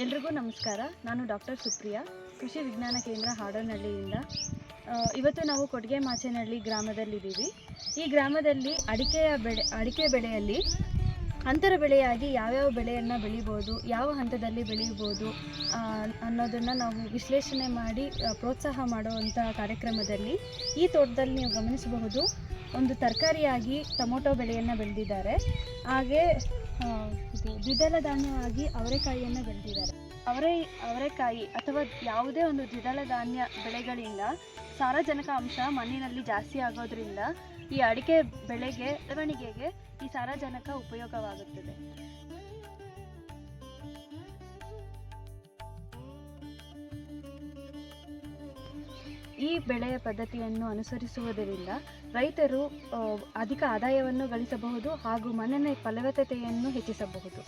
ಎಲ್ರಿಗೂ ನಮಸ್ಕಾರ. ನಾನು ಡಾಕ್ಟರ್ ಸುಪ್ರಿಯಾ, ಕೃಷಿ ವಿಜ್ಞಾನ ಕೇಂದ್ರ ಹಾಡೋನಹಳ್ಳಿಯಿಂದ. ಇವತ್ತು ನಾವು ಕೊಟ್ಟಿಗೆ ಮಾಚೇನಹಳ್ಳಿ ಗ್ರಾಮದಲ್ಲಿದ್ದೀವಿ. ಈ ಗ್ರಾಮದಲ್ಲಿ ಅಡಿಕೆ ಬೆಳೆಯಲ್ಲಿ ಅಂತರ ಬೆಳೆಯಾಗಿ ಯಾವ್ಯಾವ ಬೆಳೆಯನ್ನು ಬೆಳಿಬೋದು, ಯಾವ ಹಂತದಲ್ಲಿ ಬೆಳೆಯಬಹುದು ಅನ್ನೋದನ್ನು ನಾವು ವಿಶ್ಲೇಷಣೆ ಮಾಡಿ ಪ್ರೋತ್ಸಾಹ ಮಾಡುವಂಥ ಕಾರ್ಯಕ್ರಮದಲ್ಲಿ ಈ ತೋಟದಲ್ಲಿ ನೀವು ಗಮನಿಸಬಹುದು, ಒಂದು ತರಕಾರಿಯಾಗಿ ಟೊಮೊಟೊ ಬೆಳೆಯನ್ನು ಬೆಳೆದಿದ್ದಾರೆ. ಹಾಗೆ ದ್ವಿದಳ ಧಾನ್ಯವಾಗಿ ಅವರೆಕಾಯಿಯನ್ನು ಬೆಳೆದಿದ್ದಾರೆ. ಅವರೆಕಾಯಿ ಅಥವಾ ಯಾವುದೇ ಒಂದು ದ್ವಿದಳ ಧಾನ್ಯ ಬೆಳೆಗಳಿಂದ ಸಾರಜನಕ ಅಂಶ ಮಣ್ಣಿನಲ್ಲಿ ಜಾಸ್ತಿ ಆಗೋದ್ರಿಂದ ಈ ಅಡಿಕೆ ಬೆಳವಣಿಗೆಗೆ ಈ ಸಾರಜನಕ ಉಪಯೋಗವಾಗುತ್ತದೆ. ಈ ಬೆಳೆಯ ಪದ್ಧತಿಯನ್ನು ಅನುಸರಿಸುವುದರಿಂದ ರೈತರು ಅಧಿಕ ಆದಾಯವನ್ನು ಗಳಿಸಬಹುದು ಹಾಗೂ ಮಣ್ಣಿನ ಫಲವತ್ತತೆಯನ್ನು ಹೆಚ್ಚಿಸಬಹುದು.